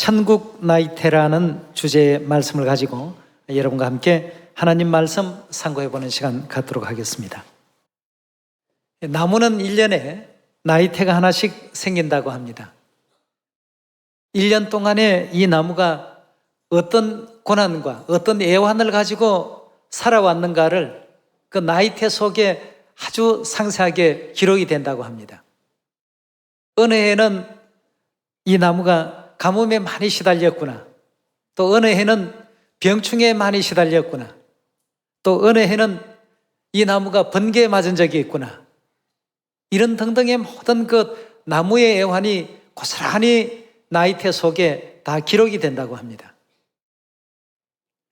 천국 나이테라는 주제의 말씀을 가지고 여러분과 함께 하나님 말씀 상고해보는 시간 갖도록 하겠습니다. 나무는 1년에 나이테가 하나씩 생긴다고 합니다. 1년 동안에 이 나무가 어떤 고난과 어떤 애환을 가지고 살아왔는가를 그 나이테 속에 아주 상세하게 기록이 된다고 합니다. 어느 해는 이 나무가 가뭄에 많이 시달렸구나. 또 어느 해는 병충해에 많이 시달렸구나. 또 어느 해는 이 나무가 번개에 맞은 적이 있구나. 이런 등등의 모든 그 나무의 애환이 고스란히 나이테 속에 다 기록이 된다고 합니다.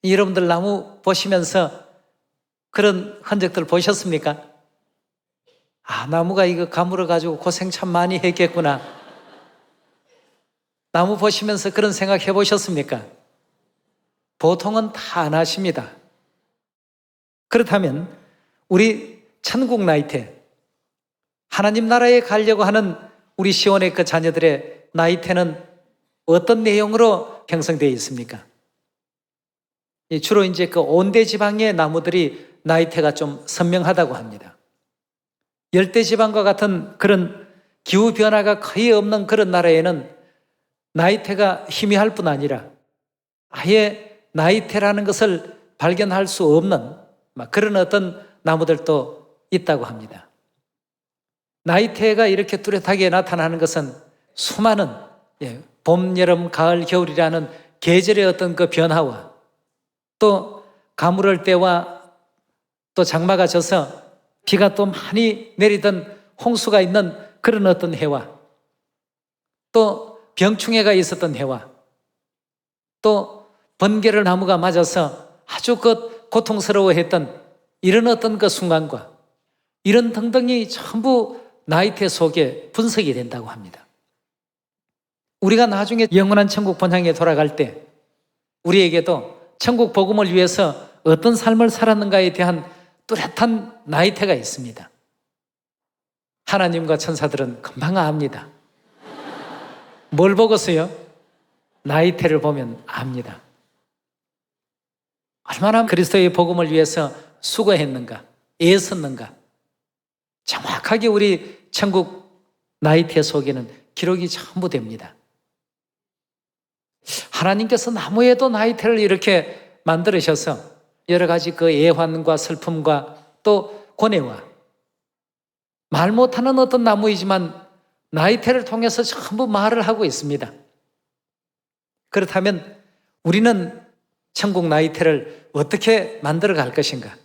여러분들 나무 보시면서 그런 흔적들 보셨습니까? 아, 나무가 이거 가물어 가지고 고생 참 많이 했겠구나. 나무 보시면서 그런 생각 해보셨습니까? 보통은 다 안 하십니다. 그렇다면 우리 천국 나이테, 하나님 나라에 가려고 하는 우리 시온의 그 자녀들의 나이테는 어떤 내용으로 형성되어 있습니까? 주로 이제 그 온대 지방의 나무들이 나이테가 좀 선명하다고 합니다. 열대 지방과 같은 그런 기후 변화가 거의 없는 그런 나라에는 나이테가 희미할 뿐 아니라 아예 나이테라는 것을 발견할 수 없는 그런 어떤 나무들도 있다고 합니다. 나이테가 이렇게 뚜렷하게 나타나는 것은 수많은 봄, 여름, 가을, 겨울이라는 계절의 어떤 그 변화와 또 가물을 때와 또 장마가 져서 비가 또 많이 내리던 홍수가 있는 그런 어떤 해와 또 병충해가 있었던 해와 또 번개를 나무가 맞아서 아주 그 고통스러워했던 이런 어떤 그 순간과 이런 등등이 전부 나이테 속에 분석이 된다고 합니다. 우리가 나중에 영원한 천국 본향에 돌아갈 때 우리에게도 천국 복음을 위해서 어떤 삶을 살았는가에 대한 뚜렷한 나이테가 있습니다. 하나님과 천사들은 금방 압니다. 뭘 보고서요? 나이테를 보면 압니다. 얼마나 그리스도의 복음을 위해서 수고했는가, 애썼는가. 정확하게 우리 천국 나이테 속에는 기록이 전부 됩니다. 하나님께서 나무에도 나이테를 이렇게 만들으셔서 여러 가지 그 애환과 슬픔과 또 고뇌와 말 못하는 어떤 나무이지만 나이테를 통해서 전부 말을 하고 있습니다. 그렇다면 우리는 천국 나이테를 어떻게 만들어 갈 것인가?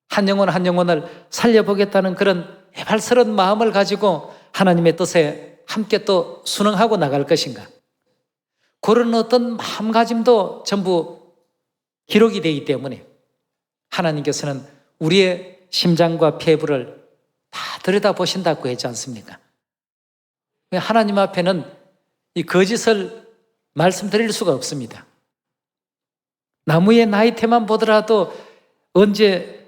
한 영혼 한 영혼을 살려보겠다는 그런 애발스러운 마음을 가지고 하나님의 뜻에 함께 또 순응하고 나갈 것인가? 그런 어떤 마음가짐도 전부 기록이 되기 때문에 하나님께서는 우리의 심장과 폐부를 다 들여다보신다고 했지 않습니까? 하나님 앞에는 이 거짓을 말씀드릴 수가 없습니다. 나무의 나이테만 보더라도 언제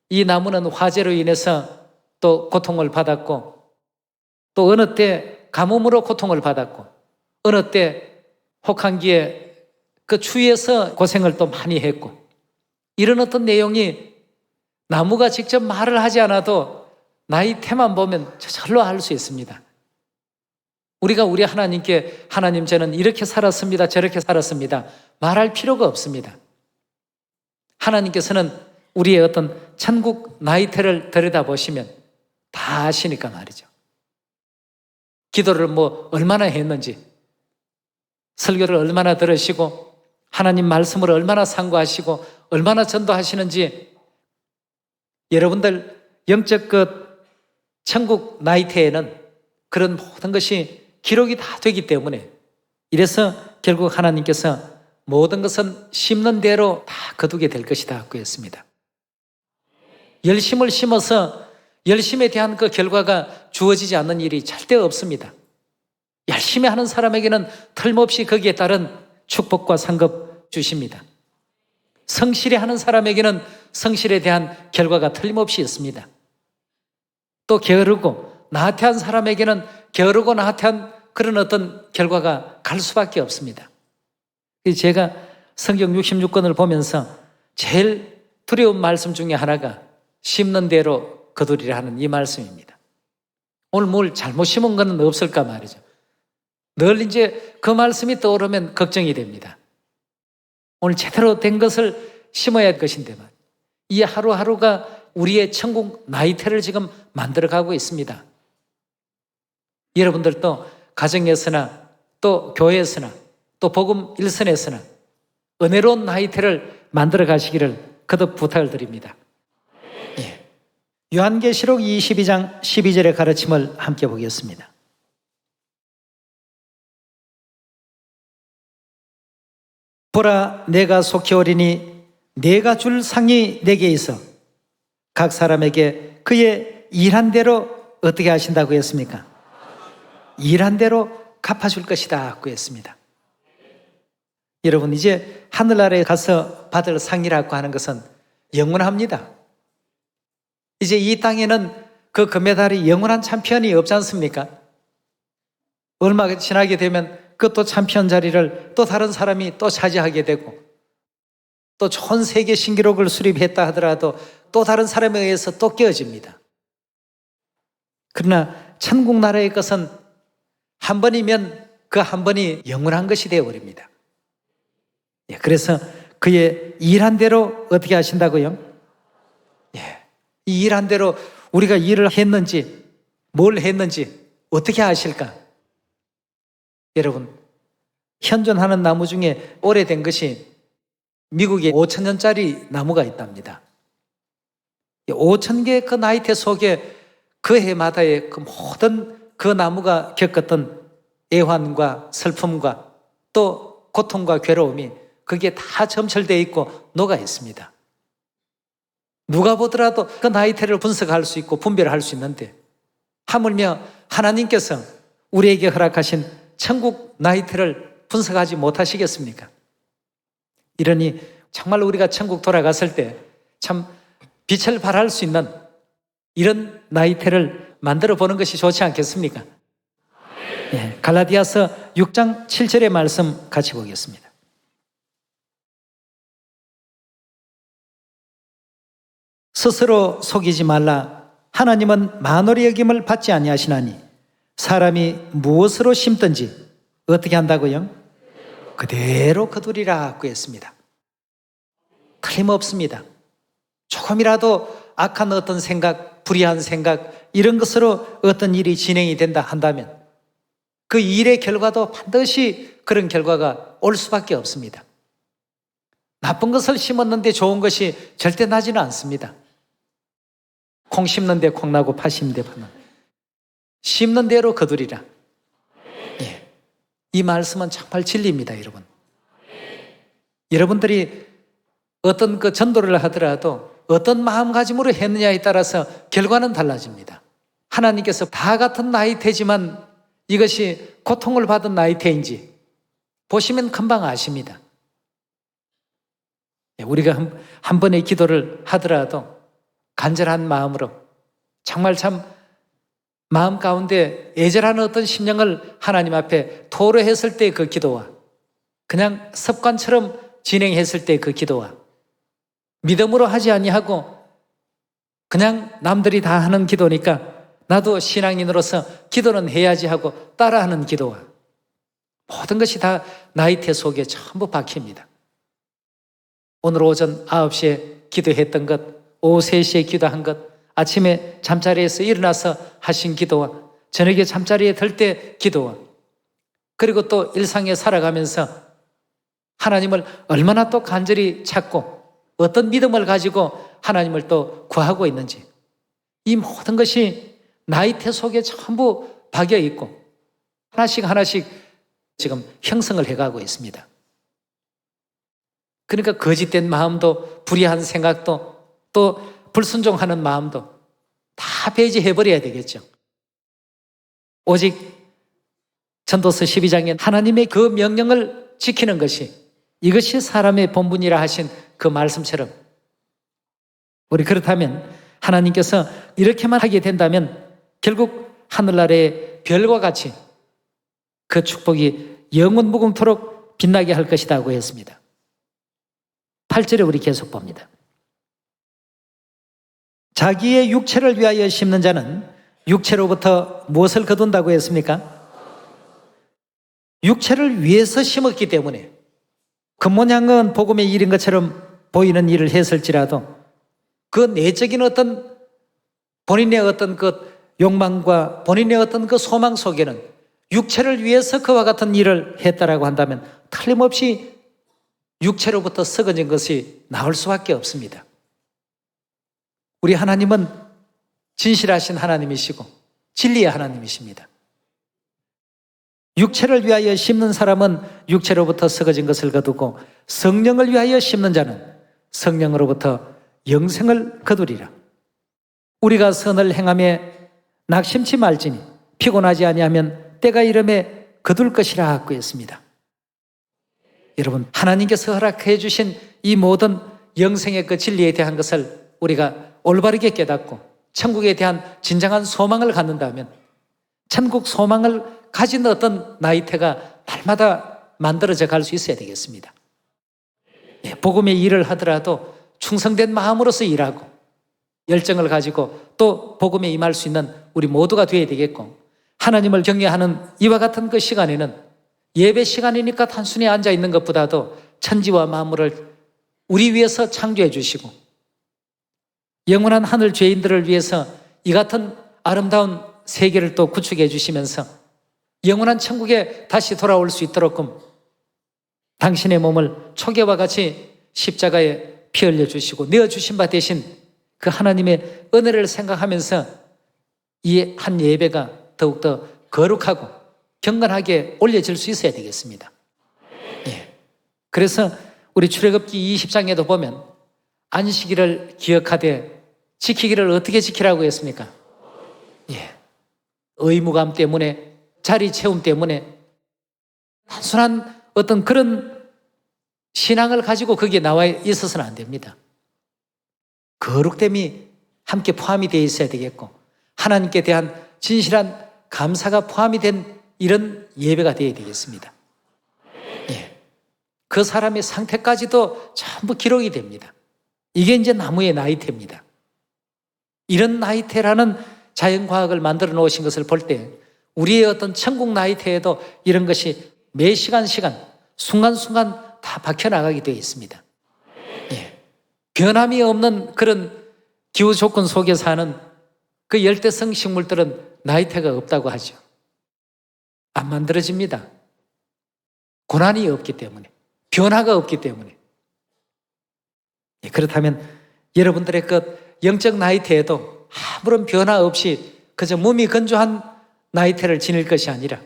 이 나무는 화재로 인해서 또 고통을 받았고 또 어느 때 가뭄으로 고통을 받았고 어느 때 혹한기에 그 추위에서 고생을 또 많이 했고 이런 어떤 내용이 나무가 직접 말을 하지 않아도 나이테만 보면 저절로 알 수 있습니다. 우리가 우리 하나님께 하나님 저는 이렇게 살았습니다. 저렇게 살았습니다. 말할 필요가 없습니다. 하나님께서는 우리의 어떤 천국 나이테를 들여다보시면 다 아시니까 말이죠. 기도를 얼마나 했는지 설교를 얼마나 들으시고 하나님 말씀을 얼마나 상고하시고 얼마나 전도하시는지 여러분들 영적 그 천국 나이테에는 그런 모든 것이 기록이 다 되기 때문에 이래서 결국 하나님께서 모든 것은 심는 대로 다 거두게 될 것이다 하고 했습니다. 열심을 심어서 열심에 대한 그 결과가 주어지지 않는 일이 절대 없습니다. 열심히 하는 사람에게는 틀림없이 거기에 따른 축복과 상급 주십니다. 성실히 하는 사람에게는 성실에 대한 결과가 틀림없이 있습니다. 또 게으르고 나태한 사람에게는 게으르고 나태한 그런 어떤 결과가 갈 수밖에 없습니다. 제가 성경 66권을 보면서 제일 두려운 말씀 중에 하나가 심는 대로 거두리라 하는 이 말씀입니다. 오늘 뭘 잘못 심은 건 없을까 말이죠. 늘 이제 그 말씀이 떠오르면 걱정이 됩니다. 오늘 제대로 된 것을 심어야 할 것인데 이 하루하루가 우리의 천국 나이테를 지금 만들어가고 있습니다. 여러분들도 가정에서나 또 교회에서나 또 복음 일선에서나 은혜로운 나이테를 만들어 가시기를 거듭 부탁을 드립니다. 예. 요한계시록 22장 12절의 가르침을 함께 보겠습니다. 보라, 내가 속히 오리니 내가 줄 상이 내게 있어 각 사람에게 그의 일한 대로 어떻게 하신다고 했습니까? 일한 대로 갚아줄 것이다 고 했습니다. 여러분, 이제 하늘나라에 가서 받을 상이라고 하는 것은 영원합니다. 이제 이 땅에는 그 금메달이 영원한 챔피언이 없지 않습니까? 얼마 지나게 되면 그 또 챔피언 자리를 또 다른 사람이 또 차지하게 되고 또 전 세계 신기록을 수립했다 하더라도 또 다른 사람에 의해서 또 깨어집니다. 그러나 천국 나라의 것은 한 번이면 그 한 번이 영원한 것이 되어버립니다. 그래서 그의 일한 대로 어떻게 하신다고요? 이 일한 대로 우리가 일을 했는지 뭘 했는지 어떻게 아실까? 여러분, 현존하는 나무 중에 오래된 것이 미국에 5,000년짜리 나무가 있답니다. 5,000개의 그 나이테 속에 그 해마다의 그 모든 그 나무가 겪었던 애환과 슬픔과 또 고통과 괴로움이 그게 다 점철되어 있고 녹아 있습니다. 누가 보더라도 그 나이테를 분석할 수 있고 분별할 수 있는데 하물며 하나님께서 우리에게 허락하신 천국 나이테를 분석하지 못하시겠습니까? 이러니 정말 우리가 천국 돌아갔을 때 참 빛을 발할 수 있는 이런 나이테를 만들어 보는 것이 좋지 않겠습니까? 갈라디아서 6장 7절의 말씀 같이 보겠습니다. 스스로 속이지 말라. 하나님은 만홀히 여김을 받지 아니하시나니 사람이 무엇으로 심든지 어떻게 한다고요? 그대로 거두리라고 했습니다. 틀림없습니다. 조금이라도 악한 어떤 생각, 불의한 생각 이런 것으로 어떤 일이 진행이 된다 한다면 그 일의 결과도 반드시 그런 결과가 올 수밖에 없습니다. 나쁜 것을 심었는데 좋은 것이 절대 나지는 않습니다. 콩 심는데 콩 나고 파 심는데 파 나고 심는 대로 거두리라. 이 말씀은 정말 진리입니다, 여러분. 여러분들이 어떤 그 전도를 하더라도 어떤 마음가짐으로 했느냐에 따라서 결과는 달라집니다. 하나님께서 다 같은 나이테지만 이것이 고통을 받은 나이테인지 보시면 금방 아십니다. 우리가 한 번의 기도를 하더라도 간절한 마음으로 정말 참 마음 가운데 애절한 어떤 심령을 하나님 앞에 토로했을 때 그 기도와 그냥 습관처럼 진행했을 때 그 기도와 믿음으로 하지 아니하고 그냥 남들이 다 하는 기도니까 나도 신앙인으로서 기도는 해야지 하고 따라하는 기도와 모든 것이 다 나이테 속에 전부 박힙니다. 오늘 오전 9시에 기도했던 것, 오후 3시에 기도한 것, 아침에 잠자리에서 일어나서 하신 기도와 저녁에 잠자리에 들 때 기도와 그리고 또 일상에 살아가면서 하나님을 얼마나 또 간절히 찾고 어떤 믿음을 가지고 하나님을 또 구하고 있는지 이 모든 것이 나이테 속에 전부 박여 있고 하나씩 하나씩 지금 형성을 해가고 있습니다. 그러니까 거짓된 마음도 불의한 생각도 또 불순종하는 마음도 다 배제해버려야 되겠죠. 오직 전도서 12장에 하나님의 그 명령을 지키는 것이 이것이 사람의 본분이라 하신 그 말씀처럼 우리 그렇다면 하나님께서 이렇게만 하게 된다면 결국 하늘나라의 별과 같이 그 축복이 영원 무궁토록 빛나게 할 것이라고 했습니다. 8절에 우리 계속 봅니다. 자기의 육체를 위하여 심는 자는 육체로부터 무엇을 거둔다고 했습니까? 육체를 위해서 심었기 때문에 겉모양은 복음의 일인 것처럼 보이는 일을 했을지라도 그 내적인 어떤 본인의 어떤 그 욕망과 본인의 어떤 그 소망 속에는 육체를 위해서 그와 같은 일을 했다라고 한다면 틀림없이 육체로부터 썩어진 것이 나올 수밖에 없습니다. 우리 하나님은 진실하신 하나님이시고 진리의 하나님이십니다. 육체를 위하여 심는 사람은 육체로부터 썩어진 것을 거두고 성령을 위하여 심는 자는 성령으로부터 영생을 거두리라. 우리가 선을 행하며 낙심치 말지니 피곤하지 아니하면 때가 이름에 거둘 것이라 하고 했습니다. 여러분, 하나님께서 허락해 주신 이 모든 영생의 그 진리에 대한 것을 우리가 올바르게 깨닫고 천국에 대한 진정한 소망을 갖는다면 천국 소망을 가진 어떤 나이테가 날마다 만들어져 갈 수 있어야 되겠습니다. 복음의 일을 하더라도 충성된 마음으로서 일하고 열정을 가지고 또 복음에 임할 수 있는 우리 모두가 되어야 되겠고, 하나님을 경외하는 이와 같은 그 시간에는 예배 시간이니까 단순히 앉아 있는 것보다도 천지와 만물을 우리 위해서 창조해 주시고 영원한 하늘 죄인들을 위해서 이 같은 아름다운 세계를 또 구축해 주시면서 영원한 천국에 다시 돌아올 수 있도록끔 당신의 몸을 초계와 같이 십자가에 피 흘려 주시고 내어주신 바 대신 그 하나님의 은혜를 생각하면서 이 한 예배가 더욱더 거룩하고 경건하게 올려질 수 있어야 되겠습니다. 그래서 우리 출애굽기 20장에도 보면 안식일을 기억하되 지키기를 어떻게 지키라고 했습니까? 의무감 때문에, 자리 채움 때문에 단순한 어떤 그런 신앙을 가지고 거기에 나와 있어서는 안 됩니다. 거룩됨이 함께 포함이 되어 있어야 되겠고 하나님께 대한 진실한 감사가 포함이 된 이런 예배가 되어야 되겠습니다. 그 사람의 상태까지도 전부 기록이 됩니다. 이게 이제 나무의 나이테입니다. 이런 나이테라는 자연과학을 만들어 놓으신 것을 볼 때 우리의 어떤 천국 나이테에도 이런 것이 매 시간 순간순간 다 박혀나가게 되어 있습니다. 변함이 없는 그런 기후 조건 속에 사는 그 열대성 식물들은 나이테가 없다고 하죠. 안 만들어집니다. 고난이 없기 때문에, 변화가 없기 때문에. 그렇다면 여러분들의 그 영적 나이테에도 아무런 변화 없이 그저 몸이 건조한 나이테를 지닐 것이 아니라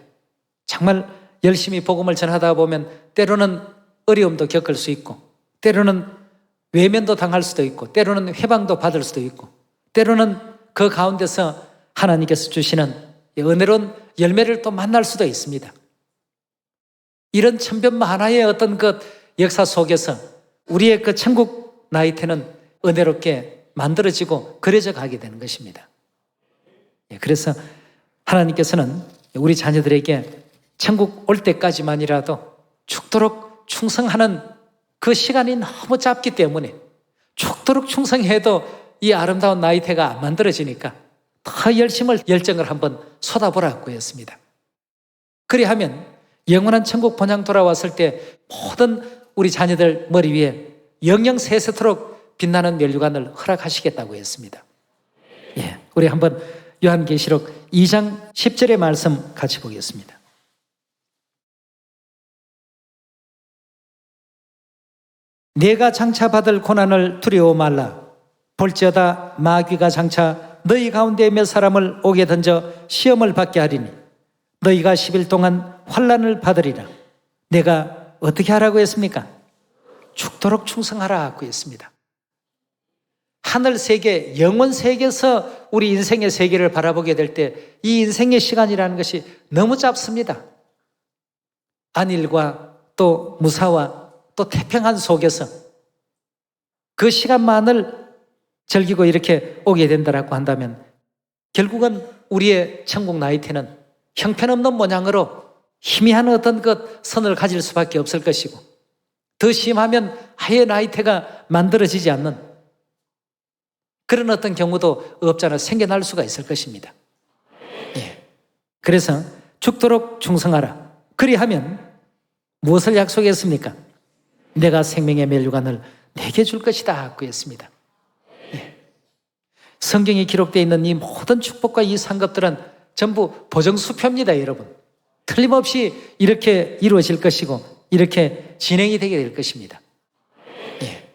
정말 열심히 복음을 전하다 보면 때로는 어려움도 겪을 수 있고 때로는 외면도 당할 수도 있고 때로는 회방도 받을 수도 있고 때로는 그 가운데서 하나님께서 주시는 은혜로운 열매를 또 만날 수도 있습니다. 이런 천변만화의 어떤 그 역사 속에서 우리의 그 천국 나이테는 은혜롭게 만들어지고 그려져 가게 되는 것입니다. 그래서 하나님께서는 우리 자녀들에게 천국 올 때까지만이라도 죽도록 충성하는 그 시간이 너무 짧기 때문에 죽도록 충성해도 이 아름다운 나이테가 안 만들어지니까 더 열정을 한번 쏟아보라고 했습니다. 그리하면 영원한 천국 본향 돌아왔을 때 모든 우리 자녀들 머리 위에 영영 세세토록 빛나는 면류관을 허락하시겠다고 했습니다. 우리 한번 요한계시록 2장 10절의 말씀 같이 보겠습니다. 내가 장차 받을 고난을 두려워 말라. 볼지어다 마귀가 장차 너희 가운데 몇 사람을 옥에 던져 시험을 받게 하리니 너희가 10일 동안 환난을 받으리라. 내가 어떻게 하라고 했습니까? 죽도록 충성하라고 했습니다. 하늘 세계, 영원 세계에서 우리 인생의 세계를 바라보게 될 때 이 인생의 시간이라는 것이 너무 짧습니다. 안일과 또 무사와 또 태평한 속에서 그 시간만을 즐기고 이렇게 오게 된다라고 한다면 결국은 우리의 천국 나이테는 형편없는 모양으로 희미한 어떤 것 선을 가질 수밖에 없을 것이고, 더 심하면 아예 나이테가 만들어지지 않는 그런 어떤 경우도 없잖아 생겨날 수가 있을 것입니다. 예. 그래서 죽도록 충성하라. 그리하면 무엇을 약속했습니까? 내가 생명의 멸류관을 내게 줄 것이다 고 했습니다. 예. 성경에 기록되어 있는 이 모든 축복과 이 상급들은 전부 보정수표입니다, 여러분. 틀림없이 이렇게 이루어질 것이고 이렇게 진행이 되게 될 것입니다. 예.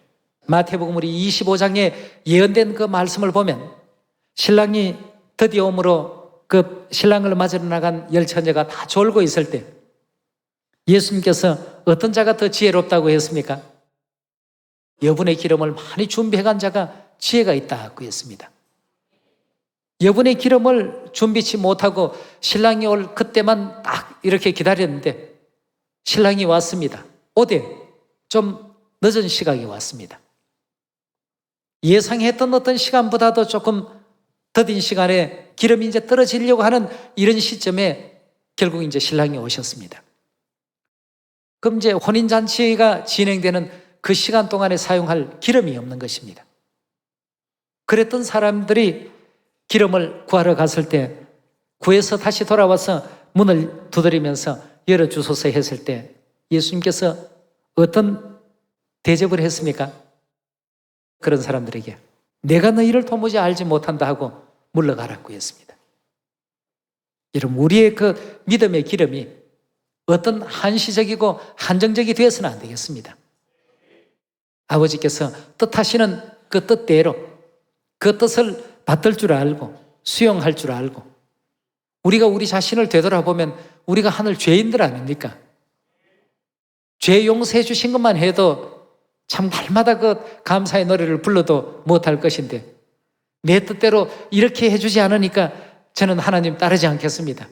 마태복음 우리 25장에 예언된 그 말씀을 보면 신랑이 드디어 오므로 그 신랑을 맞으러 나간 열 처녀가 다 졸고 있을 때 예수님께서 어떤 자가 더 지혜롭다고 했습니까? 여분의 기름을 많이 준비해간 자가 지혜가 있다고 했습니다. 여분의 기름을 준비치 못하고 신랑이 올 그때만 딱 이렇게 기다렸는데 신랑이 왔습니다. 오되 좀 늦은 시각에 왔습니다. 예상했던 어떤 시간보다도 조금 더딘 시간에 기름이 이제 떨어지려고 하는 이런 시점에 결국 이제 신랑이 오셨습니다. 그럼 이제 혼인잔치가 진행되는 그 시간 동안에 사용할 기름이 없는 것입니다. 그랬던 사람들이 기름을 구하러 갔을 때 구해서 다시 돌아와서 문을 두드리면서 열어주소서 했을 때 예수님께서 어떤 대접을 했습니까? 그런 사람들에게 내가 너희를 도무지 알지 못한다 하고 물러가라고 했습니다. 여러분, 우리의 그 믿음의 기름이 어떤 한시적이고 한정적이 되어서는 안 되겠습니다. 아버지께서 뜻하시는 그 뜻대로 그 뜻을 받들 줄 알고 수용할 줄 알고 우리가 우리 자신을 되돌아보면 우리가 하늘 죄인들 아닙니까? 죄 용서해 주신 것만 해도 참 날마다 그 감사의 노래를 불러도 못할 것인데 내 뜻대로 이렇게 해주지 않으니까 저는 하나님 따르지 않겠습니다.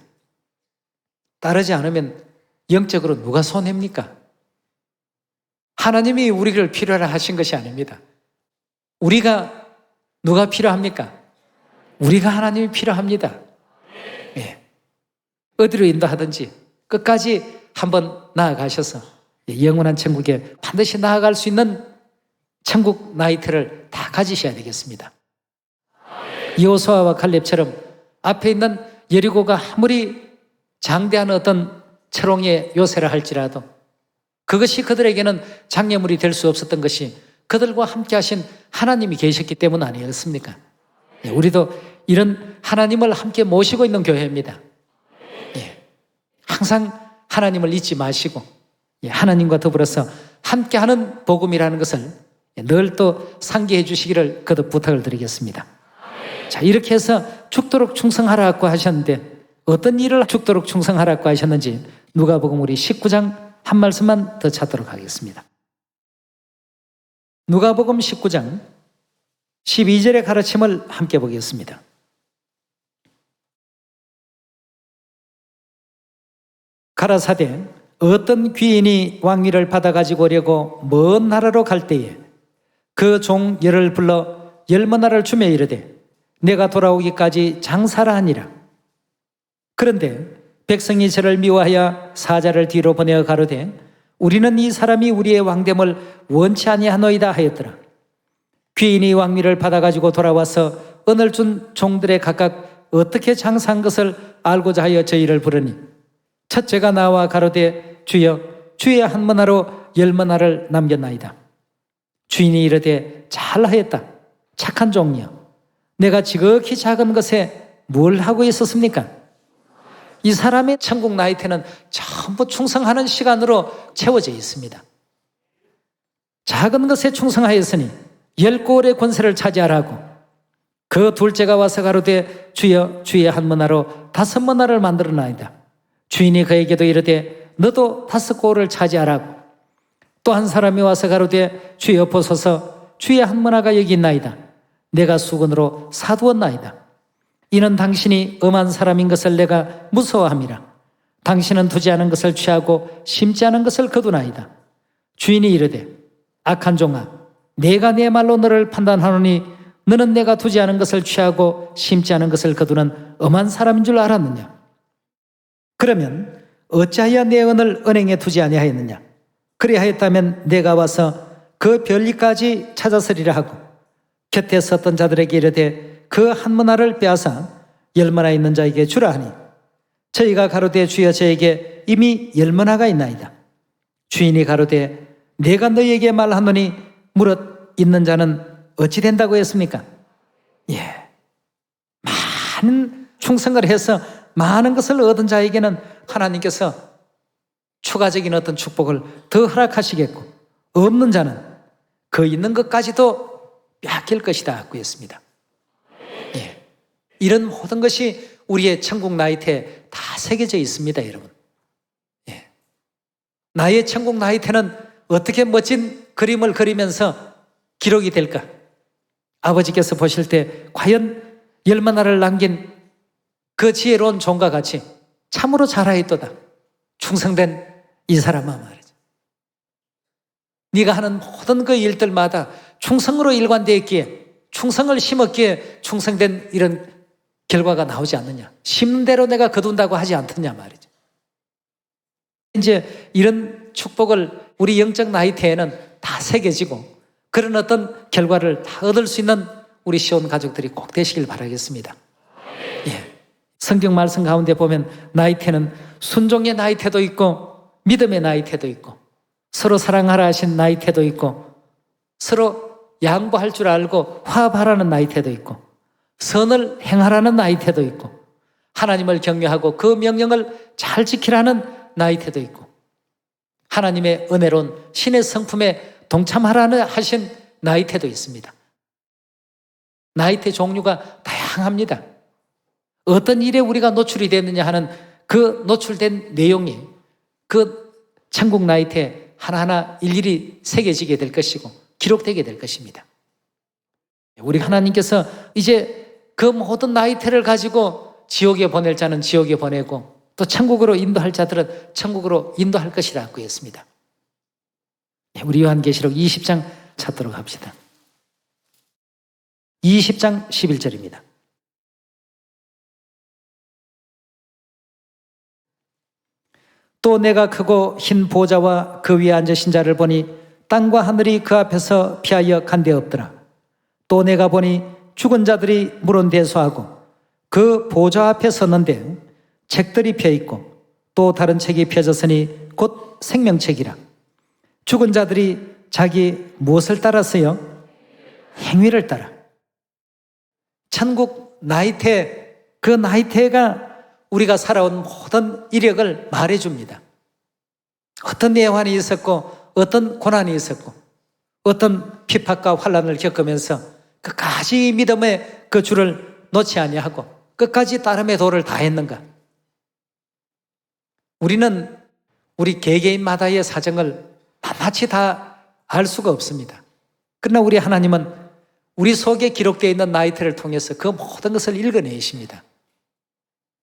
따르지 않으면 영적으로 누가 손해입니까? 하나님이 우리를 필요로 하신 것이 아닙니다. 우리가 누가 필요합니까? 우리가 하나님이 필요합니다. 예. 어디로 인도하든지 끝까지 한번 나아가셔서 영원한 천국에 반드시 나아갈 수 있는 천국 나이트를 다 가지셔야 되겠습니다. 여호수아와 칼렙처럼 앞에 있는 여리고가 아무리 장대한 어떤 철옹의 요새라 할지라도 그것이 그들에게는 장애물이 될 수 없었던 것이 그들과 함께 하신 하나님이 계셨기 때문 아니었습니까? 예, 우리도 이런 하나님을 함께 모시고 있는 교회입니다. 예, 항상 하나님을 잊지 마시고 예, 하나님과 더불어서 함께하는 복음이라는 것을 늘 또 상기해 주시기를 거듭 부탁을 드리겠습니다. 자, 이렇게 해서 죽도록 충성하라고 하셨는데 어떤 일을 죽도록 충성하라고 하셨는지 누가복음 우리 19장 한 말씀만 더 찾도록 하겠습니다. 누가복음 19장 12절의 가르침을 함께 보겠습니다. 가라사대 어떤 귀인이 왕위를 받아가지고 오려고 먼 나라로 갈 때에 그 종 열을 불러 열머나를 주며 이르되 내가 돌아오기까지 장사라 하니라. 그런데 백성이 저를 미워하여 사자를 뒤로 보내어 가로되 우리는 이 사람이 우리의 왕됨을 원치 아니하노이다 하였더라. 귀인이 왕위를 받아가지고 돌아와서 은을 준 종들의 각각 어떻게 장사한 것을 알고자 하여 저희를 부르니 첫째가 나와 가로되 주여 주의 한 머나로 열 머나를 남겼나이다. 주인이 이르되 잘하였다. 착한 종이여. 내가 지극히 작은 것에 뭘 하고 있었습니까? 이 사람의 천국 나이테는 전부 충성하는 시간으로 채워져 있습니다. 작은 것에 충성하였으니 10고을의 권세를 차지하라고. 그 둘째가 와서 가로되 주여 주의 한 머나로 5머나를 만들어나이다. 주인이 그에게도 이르되 너도 5고을을 차지하라고. 또 한 사람이 와서 가로되 주여 보소서 주의 한 머나가 여기 있나이다. 내가 수건으로 사두었나이다. 이는 당신이 엄한 사람인 것을 내가 무서워함이라. 당신은 두지 않은 것을 취하고 심지 않은 것을 거두나이다. 주인이 이르되 악한 종아 내가 내 말로 너를 판단하노니 너는 내가 두지 않은 것을 취하고 심지 않은 것을 거두는 엄한 사람인 줄 알았느냐. 그러면 어찌하여 내 은을 은행에 두지 아니하였느냐? 그리하였다면 내가 와서 그 별리까지 찾았으리라 하고 곁에 섰던 자들에게 이르되 그 한 문화를 빼앗아 10문화 있는 자에게 주라 하니 저희가 가로되 주여 저에게 이미 10문화가 있나이다. 주인이 가로되 내가 너희에게 말하노니 무릇 있는 자는 어찌 된다고 했습니까? 많은 충성을 해서 많은 것을 얻은 자에게는 하나님께서 추가적인 어떤 축복을 더 허락하시겠고 없는 자는 그 있는 것까지도 빼앗길 것이다 하고 했습니다. 이런 모든 것이 우리의 천국 나이테에 다 새겨져 있습니다, 여러분. 나의 천국 나이테는 어떻게 멋진 그림을 그리면서 기록이 될까? 아버지께서 보실 때 과연 10문화를 남긴 그 지혜로운 종과 같이 참으로 잘하였도다. 충성된 이 사람아 말이죠. 네가 하는 모든 그 일들마다 충성으로 일관되었기에 충성을 심었기에 충성된 이런 결과가 나오지 않느냐. 심는 대로 내가 거둔다고 하지 않느냐 말이죠. 이제 이런 축복을 우리 영적 나이테에는 다 새겨지고 그런 어떤 결과를 다 얻을 수 있는 우리 시온 가족들이 꼭 되시길 바라겠습니다. 성경 말씀 가운데 보면 나이테는 순종의 나이테도 있고 믿음의 나이테도 있고 서로 사랑하라 하신 나이테도 있고 서로 양보할 줄 알고 화합하라는 나이테도 있고 선을 행하라는 나이테도 있고 하나님을 경외하고 그 명령을 잘 지키라는 나이테도 있고 하나님의 은혜로운 신의 성품에 동참하라는 하신 나이테도 있습니다. 나이테 종류가 다양합니다. 어떤 일에 우리가 노출이 됐느냐 하는 그 노출된 내용이 그 천국 나이테 하나하나 일일이 새겨지게 될 것이고 기록되게 될 것입니다. 우리 하나님께서 이제 그 모든 나이테를 가지고 지옥에 보낼 자는 지옥에 보내고 또 천국으로 인도할 자들은 천국으로 인도할 것이라고 했습니다. 우리 요한계시록 20장 찾도록 합시다. 20장 11절입니다. 또 내가 크고 흰 보좌와 그 위에 앉으신 자를 보니 땅과 하늘이 그 앞에서 피하여 간데 없더라. 또 내가 보니 죽은 자들이 물은대소하고 그 보좌 앞에 섰는데 책들이 펴있고 또 다른 책이 펴졌으니 곧 생명책이라. 죽은 자들이 자기 무엇을 따라서요? 행위를 따라. 천국 나이테, 그 나이테가 우리가 살아온 모든 이력을 말해줍니다. 어떤 예환이 있었고 어떤 고난이 있었고 어떤 핍박과 환난을 겪으면서 끝까지 믿음의 그 줄을 놓지 아니하고 끝까지 따름의 도를 다했는가. 우리는 우리 개개인마다의 사정을 낱낱이 다 알 수가 없습니다. 그러나 우리 하나님은 우리 속에 기록되어 있는 나이테를 통해서 그 모든 것을 읽어내십니다.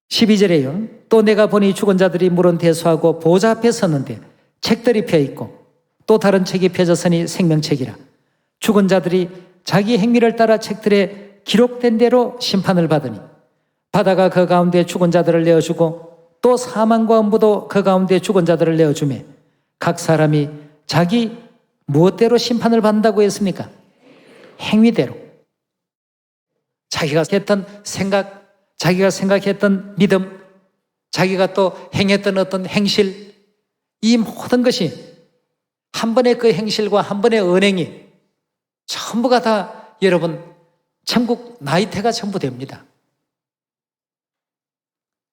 12절에요. 또 내가 보니 죽은 자들이 물은 대수하고 보좌 앞에 섰는데 책들이 펴있고 또 다른 책이 펴졌으니 생명책이라. 죽은 자들이 자기 행위를 따라 책들에 기록된 대로 심판을 받으니 바다가 그 가운데 죽은 자들을 내어주고 또 사망과 음부도 그 가운데 죽은 자들을 내어주매 각 사람이 자기 무엇대로 심판을 받는다고 했습니까? 행위대로. 자기가 했던 생각, 자기가 생각했던 믿음, 자기가 또 행했던 어떤 행실, 이 모든 것이 한 번의 그 행실과 한 번의 언행이 전부가 다 여러분 천국 나이테가 전부 됩니다.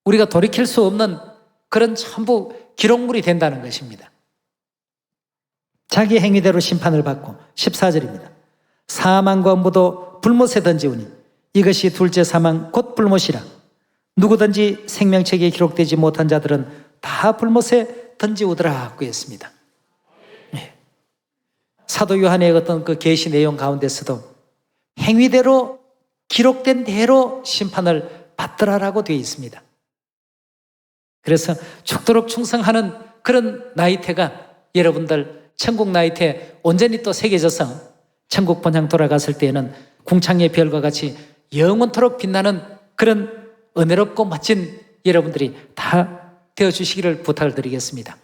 우리가 돌이킬 수 없는 그런 전부 기록물이 된다는 것입니다. 자기 행위대로 심판을 받고 14절입니다. 사망과 음부도 불못에 던지우니 이것이 둘째 사망 곧 불못이라. 누구든지 생명책에 기록되지 못한 자들은 다 불못에 던지우더라 하고 했습니다. 사도 요한의 어떤 그 계시 내용 가운데서도 행위대로 기록된 대로 심판을 받더라라고 되어 있습니다. 그래서 죽도록 충성하는 그런 나이테가 여러분들 천국 나이테 온전히 또 새겨져서 천국 본향 돌아갔을 때에는 궁창의 별과 같이 영원토록 빛나는 그런 은혜롭고 멋진 여러분들이 다 되어 주시기를 부탁을 드리겠습니다.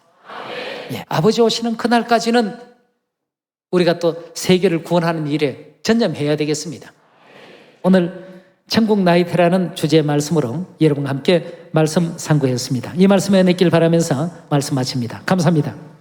예, 아버지 오시는 그날까지는 우리가 또 세계를 구원하는 일에 전념해야 되겠습니다. 오늘 천국 나이테라는 주제의 말씀으로 여러분과 함께 말씀 상고했습니다. 이 말씀에 맺길 바라면서 말씀 마칩니다. 감사합니다.